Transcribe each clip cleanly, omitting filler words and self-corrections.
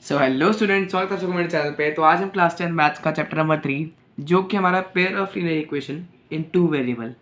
So hello student, स्वागत है आपका मेरे चैनल पे। तो आज हम क्लास 10 मैथ्स का चैप्टर नंबर 3 जो कि हमारा pair of linear equation in two variable,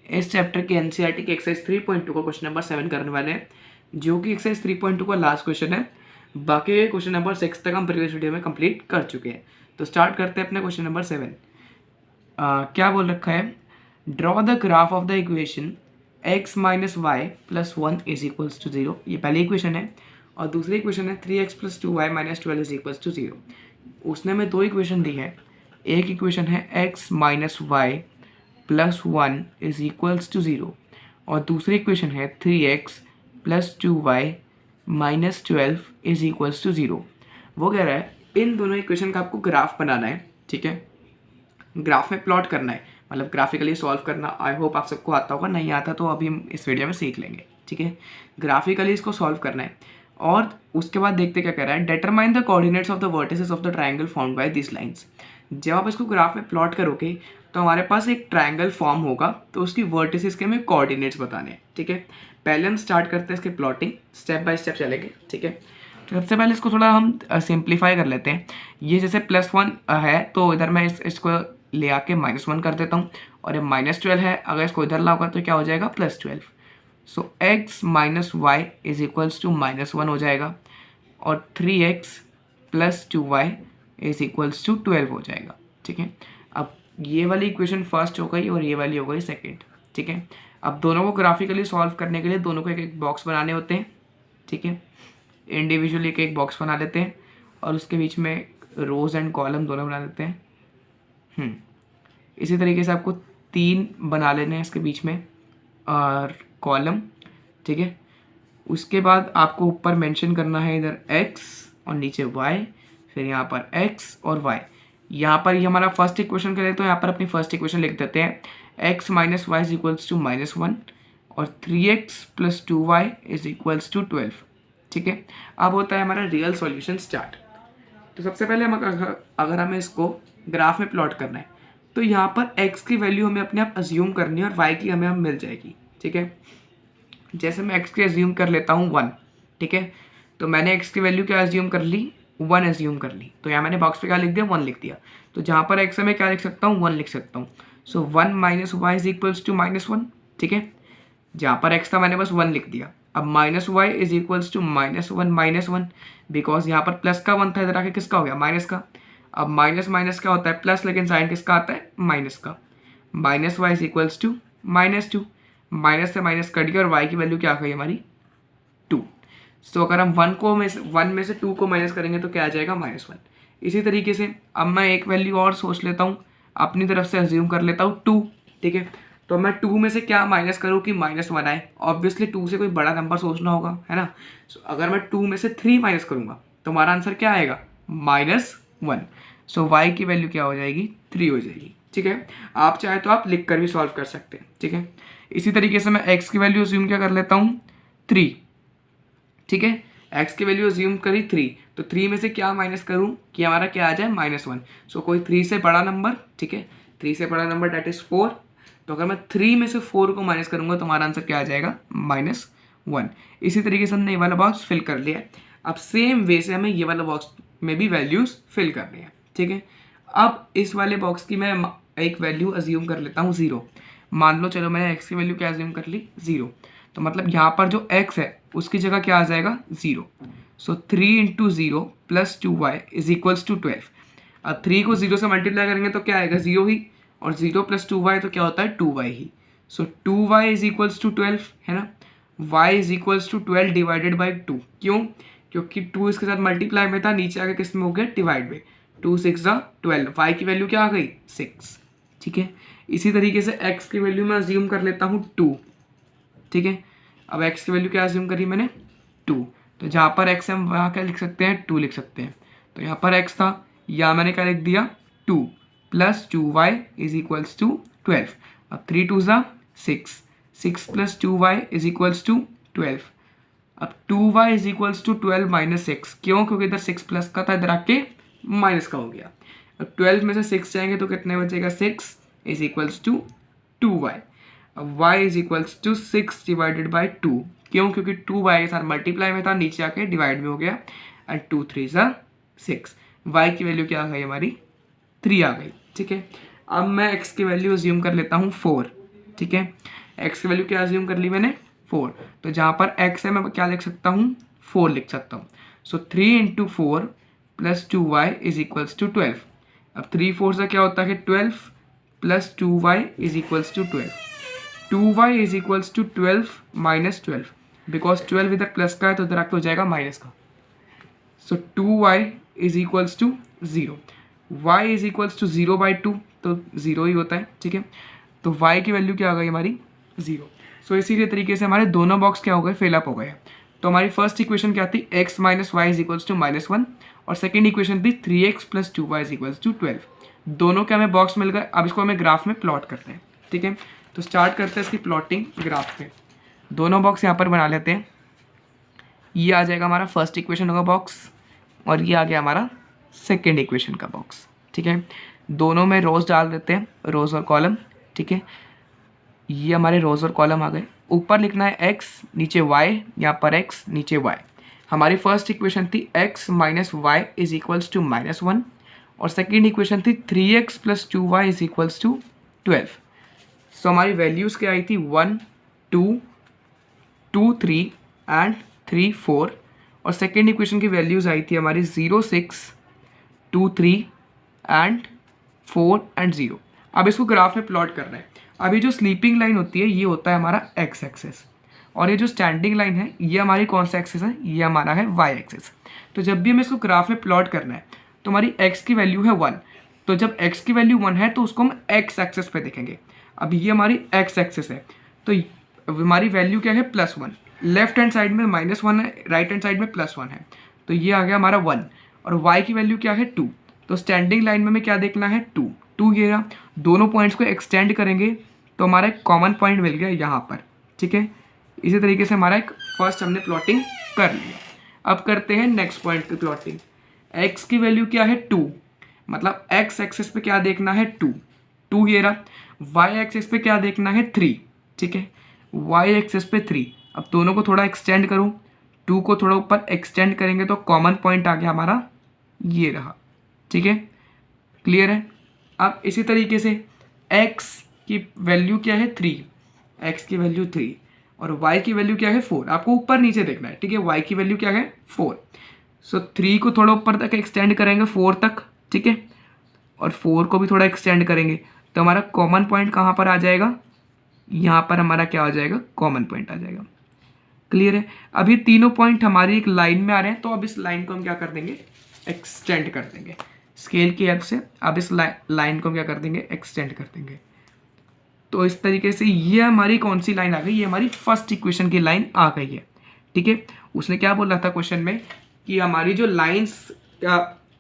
इस चैप्टर के एनसीईआरटी के एक्सरसाइज 3.2 का क्वेश्चन नंबर 7 करने वाले हैं, जो कि एक्सरसाइज 3.2 का लास्ट क्वेश्चन है। बाकी क्वेश्चन नंबर 6 तक हम प्रीवियस वीडियो में कंप्लीट कर चुके हैं। तो स्टार्ट करते हैं अपने क्वेश्चन नंबर 7। क्या बोल रखा है? Draw the graph of the equation x minus y plus 1 is equals to 0। ये पहली इक्वेशन है और दूसरी इक्वेशन है 3x plus 2y minus 12 is equals to 0। उसने हमें दो इक्वेशन दी है। एक इक्वेशन है x minus y plus 1 is equals to 0 और दूसरी इक्वेशन है 3x plus 2y minus 12 is equals to 0। वो कह रहा है इन दोनों इक्वेशन का आपको ग्राफ बनाना है, ठीक है। ग्राफ में प्लॉट करना है, मतलब ग्राफिकली सॉल्व करना। आई होप आप सबको आता होगा, नहीं आता तो अभी हम इस वीडियो में सीख लेंगे, ठीक है। ग्राफिकली इसको सॉल्व करना है और उसके बाद देखते क्या कह रहा है। Determine the coordinates of the vertices of the triangle formed by this lines. जब आप इसको ग्राफ में प्लॉट करोगे तो हमारे पास एक ट्रायंगल फॉर्म होगा, तो उसकी वर्टिसेस के हमें कोऑर्डिनेट्स बताने हैं, ठीक है। पहले हम स्टार्ट करते हैं इसकी प्लॉटिंग, स्टेप बाय स्टेप चलेंगे, ठीक है। तो सबसे पहले इसको थोड़ा हम सिंप्लीफाई कर लेते हैं। ये जैसे +1 है तो इधर मैं इसको ले आके -1 कर देता हूँ और ये -12 है, अगर इसको इधर लाऊंगा तो क्या हो जाएगा +12। So x minus y is equals to -1 हो जाएगा और 3x plus 2y is equals to 12 हो जाएगा, ठीक है। अब ये वाली इक्वेशन फर्स्ट हो गई और ये वाली हो गई सेकेंड, ठीक है। अब दोनों को ग्राफिकली सॉल्व करने के लिए दोनों को एक एक बॉक्स बनाने होते हैं, ठीक है। इंडिविजुअली एक एक बॉक्स बना लेते हैं और उसके बीच में रोज एंड कॉलम दोनों बना लेते हैं। इसी तरीके से आपको 3 बना लेने हैं इसके बीच में और कॉलम, ठीक है। उसके बाद आपको ऊपर मेंशन करना है इधर x और नीचे y, फिर यहाँ पर x और y। यहाँ पर ये हमारा फर्स्ट इक्वेशन करें तो यहाँ पर अपनी फर्स्ट इक्वेशन लिख देते हैं। x minus y is equals to -1 और 3x plus 2y is equals to 12, ठीक है। अब होता है हमारा रियल सॉल्यूशन स्टार्ट। तो सबसे पहले हम अगर हमें इसको ग्राफ में प्लॉट करना है तो यहाँ पर x की वैल्यू हमें अपने आप अज्यूम करनी है और y की हमें मिल जाएगी, ठीक है। जैसे मैं x की अज्यूम कर लेता हूँ 1, ठीक है। तो मैंने x की वैल्यू क्या अज्यूम कर ली, 1 अज्यूम कर ली। तो यहाँ मैंने बॉक्स पे क्या लिख दिया, 1 लिख दिया। तो जहाँ पर x है मैं क्या लिख सकता हूँ, 1 लिख सकता हूँ। So 1 minus y is equals to -1, ठीक है। जहाँ पर x था मैंने बस 1 लिख दिया। अब minus y is equals to -1 because यहाँ पर प्लस का 1 था, इधर आके किसका हो गया, माइनस का। अब माइनस माइनस क्या होता है, प्लस, लेकिन साइन किसका आता है, माइनस का। Minus y is equals to -2, minus से माइनस कट गया और y की वैल्यू क्या आ गई हमारी 2। सो अगर हम 1 में से 2 को माइनस करेंगे तो क्या आ जाएगा, -1। इसी तरीके से अब मैं एक वैल्यू और सोच लेता हूँ, अपनी तरफ से अज्यूम कर लेता हूँ 2, ठीक है। तो मैं 2 में से क्या माइनस करूँ कि -1 आए। ऑब्वियसली 2 से कोई बड़ा नंबर सोचना होगा, है ना। सो अगर मैं 2 में से 3 माइनस करूँगा तो हमारा आंसर क्या आएगा, -1। सो y की वैल्यू क्या हो जाएगी, 3 हो जाएगी, ठीक है। आप चाहे तो आप लिख कर भी सॉल्व कर सकते हैं, ठीक है। इसी तरीके से मैं x की वैल्यू अज्यूम क्या कर लेता हूँ, 3, ठीक है। x की वैल्यू अज्यूम करी 3, तो 3 में से क्या माइनस करूँ कि हमारा क्या आ जाए, -1। सो कोई 3 से बड़ा नंबर, ठीक है। 3 से बड़ा नंबर डेट इज 4। तो अगर मैं 3 में से 4 को माइनस करूँगा तो हमारा आंसर क्या आ जाएगा, -1। इसी तरीके से हमने ये वाला बॉक्स फिल कर लिया है। अब सेम वे से हमें ये वाला बॉक्स में भी वैल्यूज़ फिल करनी है, ठीक है। अब इस वाले बॉक्स की मैं एक वैल्यू अज्यूम कर लेता हूँ 0। मान लो, चलो मैंने x की वैल्यू क्या अज्यूम कर ली, 0। तो मतलब यहाँ पर जो x है उसकी जगह क्या आ जाएगा, 0। So 3 into 0 plus 2y is equals to 12। अब 3 को 0 से मल्टीप्लाई करेंगे तो क्या आएगा, 0 ही, और 0 प्लस 2y तो क्या होता है, 2y ही। So 2y is equals to 12, है ना। y is equals to 12 divided by 2। क्यों, क्योंकि 2 इसके साथ मल्टीप्लाई में था, नीचे आके किस में हो गया, डिवाइड में। 2 6 12, y की वैल्यू क्या आ गई, 6, ठीक है। इसी तरीके से x की वैल्यू मैं अज्यूम कर लेता हूँ 2, ठीक है। अब x की वैल्यू क्या अज्यूम करी मैंने, 2। तो जहाँ पर x है हम वहाँ क्या लिख सकते हैं, 2 लिख सकते हैं। तो यहाँ पर x था, या मैंने क्या लिख दिया, 2 plus 2y is equals to 12। अब 3 2 6, 6 plus 2y is equals to 12। अब 2y is equals to 12 minus 6, क्यों, क्योंकि इधर 6 प्लस का था, इधर आके माइनस का हो गया। अब 12 में से 6 जाएंगे तो कितने बचेगा, 6 इज इक्वल्स टू 2y। अब y is equals to 6 divided by 2, क्यों, क्योंकि 2y के साथ मल्टीप्लाई में था, नीचे आके डिवाइड में हो गया। एंड 2 3 6। y की वैल्यू क्या आ गई हमारी 3 आ गई। ठीक है, अब मैं x की वैल्यू अज्यूम कर लेता हूँ 4। ठीक है, x की वैल्यू क्या अज्यूम कर ली मैंने 4, तो जहाँ पर x है मैं क्या लिख सकता हूँ 4 लिख सकता हूँ। So 3 into 4 plus 2y is equals to 12। अब 3 4 से क्या होता है 12 plus 2y is equals to 12। 2y is equals to 12 minus 12, because 12 इधर प्लस का है तो इधर आपको हो जाएगा माइनस का। So 2y is equals to 0। y is equals to 0/2, तो 0 ही होता है। ठीक है, तो y की वैल्यू क्या आ गई हमारी 0। सो इसी तरीके से हमारे दोनों बॉक्स क्या हो गए फिलअप हो गए। तो हमारी फर्स्ट इक्वेशन क्या थी x minus y is equals to -1, और सेकेंड इक्वेशन थी 3x plus 2y is equals to 12। दोनों के हमें बॉक्स मिल गए। अब इसको हमें ग्राफ में प्लॉट करते हैं। ठीक है, तो स्टार्ट करते हैं इसकी प्लॉटिंग ग्राफ पे। दोनों बॉक्स यहाँ पर बना लेते हैं। ये आ जाएगा हमारा फर्स्ट इक्वेशन का बॉक्स, और ये आ गया हमारा सेकेंड इक्वेशन का बॉक्स। ठीक है, दोनों में रोज डाल देते हैं, रोज और कॉलम। ठीक है, ये हमारे रोज और कॉलम आ गए। ऊपर लिखना है x, नीचे y, यहाँ पर x नीचे y। हमारी फर्स्ट इक्वेशन थी x minus y is equals to -1, और सेकेंड इक्वेशन थी 3x plus 2y is equals to 12। So हमारी वैल्यूज़ क्या आई थी 1 2 2 3 एंड 3 4, और सेकेंड इक्वेशन की वैल्यूज़ आई थी हमारी 0 6 2 3 एंड 4 एंड 0। अब इसको ग्राफ में प्लॉट करना है। अभी जो स्लीपिंग लाइन होती है ये होता है हमारा x एक्सेस, और ये जो स्टैंडिंग लाइन है ये हमारी कौन सा एक्सेस है, ये हमारा है y एक्सेस। तो जब भी हमें इसको ग्राफ में प्लॉट करना है तो हमारी x की वैल्यू है 1, तो जब x की वैल्यू 1 है तो उसको हम x एक्सेस पे देखेंगे। अब ये हमारी x एक्सेस है, तो हमारी वैल्यू क्या है +1। लेफ्ट हैंड साइड में -1 है, राइट हैंड साइड में +1 है, तो ये आ गया हमारा 1। और y की वैल्यू क्या है 2, तो स्टैंडिंग लाइन में हमें क्या देखना है 2 2। ये रहा, दोनों पॉइंट्स को एक्सटेंड करेंगे तो हमारा एक कॉमन पॉइंट मिल गया यहाँ पर। ठीक है, इसी तरीके से हमारा एक फर्स्ट हमने प्लॉटिंग कर लिया। अब करते हैं नेक्स्ट पॉइंट की प्लॉटिंग। x की वैल्यू क्या है 2, मतलब x एक्सिस पे क्या देखना है 2 2। ये रहा, y एक्सिस पे क्या देखना है 3। ठीक है, y एक्सिस पे 3। अब दोनों को थोड़ा एक्सटेंड करूँ, 2 को थोड़ा ऊपर एक्सटेंड करेंगे तो कॉमन पॉइंट आ गया हमारा, ये रहा। ठीक है, क्लियर है। अब इसी तरीके से x की वैल्यू क्या है 3, x की वैल्यू 3, और y की वैल्यू क्या है 4। आपको ऊपर नीचे देखना है। ठीक है, y की वैल्यू क्या है 4। सो 3 को थोड़ा ऊपर तक एक्सटेंड करेंगे 4 तक। ठीक है, और 4 को भी थोड़ा एक्सटेंड करेंगे तो हमारा कॉमन पॉइंट कहाँ पर आ जाएगा, यहाँ पर हमारा क्या आ जाएगा कॉमन पॉइंट आ जाएगा। क्लियर है। अब ये तीनों पॉइंट हमारी एक लाइन में आ रहे हैं, तो अब इस लाइन को हम क्या कर देंगे एक्सटेंड कर देंगे स्केल की हेल्प से। अब इस लाइन को हम क्या कर देंगे एक्सटेंड कर देंगे। तो इस तरीके से ये हमारी कौन सी लाइन आ गई, ये हमारी फर्स्ट इक्वेशन की लाइन आ गई है। ठीक है, उसने क्या बोला था क्वेश्चन में कि हमारी जो लाइंस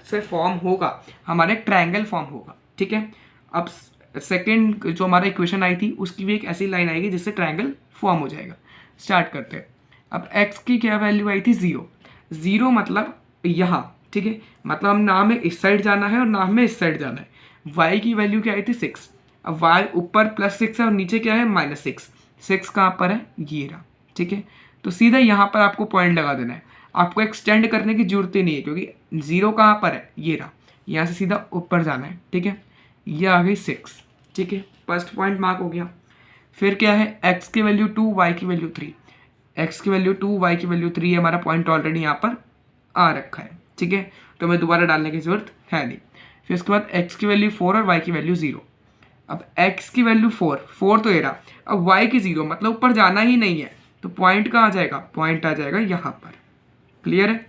से फॉर्म होगा हमारा एक ट्रायंगल फॉर्म होगा। ठीक है, अब सेकंड जो हमारा इक्वेशन आई थी उसकी भी एक ऐसी लाइन आएगी जिससे ट्रायंगल फॉर्म हो जाएगा। स्टार्ट करते हैं। अब x की क्या वैल्यू आई थी 0 0, मतलब यहाँ। ठीक है, मतलब हम ना हमें इस साइड जाना है और ना हमें इस साइड जाना है। y की वैल्यू क्या आई थी 6। अब y ऊपर +6 है और नीचे क्या है -6। 6 कहाँ पर है, ये रहा। ठीक है, तो सीधा यहाँ पर आपको पॉइंट लगा देना है, आपको एक्सटेंड करने की जरूरत ही नहीं है क्योंकि 0 कहाँ पर है, ये रहा। यहाँ से सीधा ऊपर जाना है। ठीक है, ये आ गई 6। ठीक है, फर्स्ट पॉइंट मार्क हो गया। फिर क्या है x की वैल्यू 2, y की वैल्यू 3। x की वैल्यू 2, y की वैल्यू 3, हमारा पॉइंट ऑलरेडी यहाँ पर आ रखा है। ठीक है, तो हमें दोबारा डालने की जरूरत है नहीं। फिर उसके बाद x की वैल्यू 4 और y की वैल्यू 0। अब x की वैल्यू 4 तो ये रहा। अब y की 0, मतलब ऊपर जाना ही नहीं है, तो पॉइंट कहाँ आ जाएगा, पॉइंट आ जाएगा यहाँ पर। क्लियर है।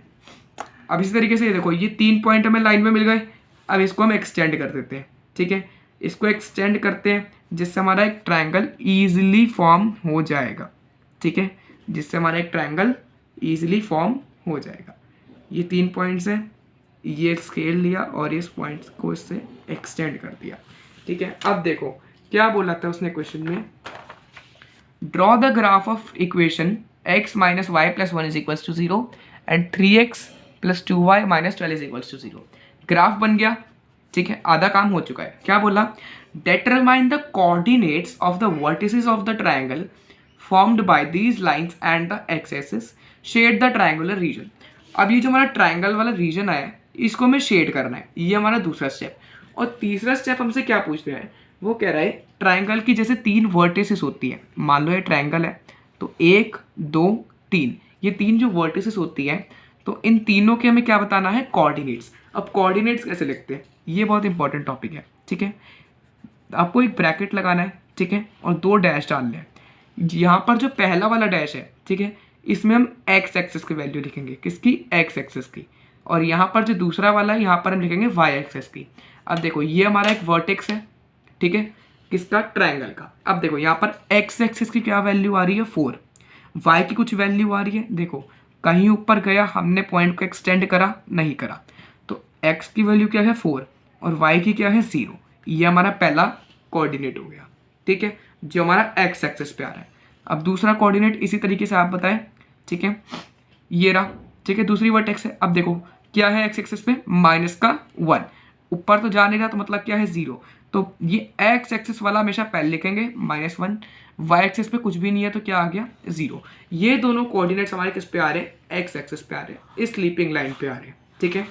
अब इसी तरीके से ये देखो, ये 3 पॉइंट हमें लाइन में मिल गए। अब इसको हम एक्सटेंड कर देते हैं। ठीक है, इसको एक्सटेंड करते हैं जिससे हमारा एक ट्रायंगल ईजिली फॉर्म हो जाएगा। ठीक है, जिससे हमारा एक ट्रायंगल ईजिली फॉर्म हो जाएगा। ये 3 पॉइंट्स हैं, ये स्केल लिया और इस पॉइंट्स को इससे एक्सटेंड कर दिया। ठीक है, अब देखो क्या बोला था उसने क्वेश्चन में, draw the graph of equation x minus y plus 1 is equals to 0 and 3x plus 2y minus 12 is equals to 0। Graph बन गया। ठीक है, आधा काम हो चुका है। क्या बोला, determine the coordinates of the vertices of the triangle formed by these lines and the x-axis shade the triangular region। अब ये जो हमारा ट्राइंगल वाला रीजन आया है इसको हमें शेड करना है, ये हमारा दूसरा स्टेप। और तीसरा स्टेप हमसे क्या पूछ रहा है, वो कह रहा है ट्राइंगल की जैसे 3 वर्टिसेस होती है, मान लो ये ट्राइंगल है तो 1 2 3, ये 3 जो वर्टिसेस होती है तो इन तीनों के हमें क्या बताना है, कोऑर्डिनेट्स। अब कोऑर्डिनेट्स कैसे लिखते हैं, ये बहुत इंपॉर्टेंट टॉपिक है, ठीक है। आपको एक ब्रैकेट लगाना है, ठीक है, और 2 डैश डालने हैं। यहाँ पर जो पहला वाला डैश है, ठीक है, इसमें हम एक्स एक्सेस की वैल्यू लिखेंगे, किसकी, एक्स एक्सेस की। और यहाँ पर जो दूसरा वाला है यहाँ पर हम लिखेंगे वाई एक्सेस की। अब देखो ये हमारा एक वर्टेक्स है, ठीक है, किसका, ट्रायंगल का। अब देखो यहाँ पर एक्स एक्सेस की क्या वैल्यू आ रही है, 4, वाई की कुछ वैल्यू आ रही है, देखो कहीं ऊपर गया, हमने पॉइंट को एक्सटेंड करा, नहीं करा, तो एक्स की वैल्यू क्या है 4 और वाई की क्या है 0। ये हमारा पहला कोऑर्डिनेट हो गया, ठीक है, जो हमारा एक्स एक्सेस पे आ रहा है। अब दूसरा कोऑर्डिनेट इसी तरीके से आप बताएं, ठीक है, ये रहा, ठीक है, दूसरी वर्टेक्स है। अब देखो क्या है एक्स एक्सेस पे, -1, ऊपर तो जा नहीं रहा तो मतलब क्या है 0, तो ये एक्स एक्सेस वाला हमेशा पहले लिखेंगे -1, वाई एक्सेस पे कुछ भी नहीं है तो क्या आ गया 0। ये दोनों कोऑर्डिनेट्स हमारे किस पे आ रहे हैं, एक्स एक्सेस पे आ रहे हैं, इस स्लीपिंग लाइन पे आ रहे हैं, ठीक है।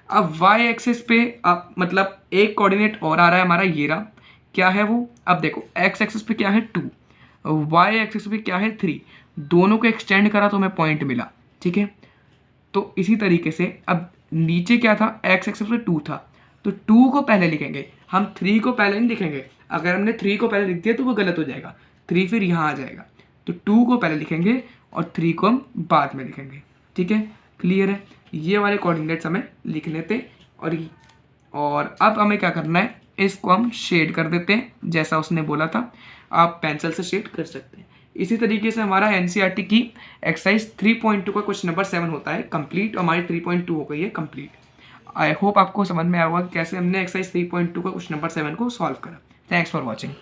अब वाई एक्सेस पे अब मतलब एक कोऑर्डिनेट और आ रहा है हमारा, ये रहा, क्या है वो, अब देखो एक्स एक्सेस पे क्या है 2, वाई एक्सेस पे क्या है 3, दोनों को एक्सटेंड करा तो हमें पॉइंट मिला, ठीक है। तो इसी तरीके से अब नीचे क्या था, एक्स एक्सेस पे 2 था, तो 2 को पहले लिखेंगे हम, 3 को पहले नहीं लिखेंगे। अगर हमने 3 को पहले लिख दिया तो वो गलत हो जाएगा, 3 फिर यहाँ आ जाएगा, तो 2 को पहले लिखेंगे और 3 को हम बाद में लिखेंगे, ठीक है, क्लियर है। ये वाले कोऑर्डिनेट्स हमें लिखने थे। और अब हमें क्या करना है, इसको हम शेड कर देते हैं जैसा उसने बोला था, आप पेंसिल से शेड कर सकते हैं। इसी तरीके से हमारा एनसीईआरटी की एक्सरसाइज 3.2 का क्वेश्चन नंबर 7 होता है कंप्लीट। हमारी 3.2 हो गई है कंप्लीट। आई होप आपको समझ में आया होगा कि कैसे हमने एक्सरसाइज 3.2 का क्वेश्चन नंबर 7 को सॉल्व करा। Thanks for watching.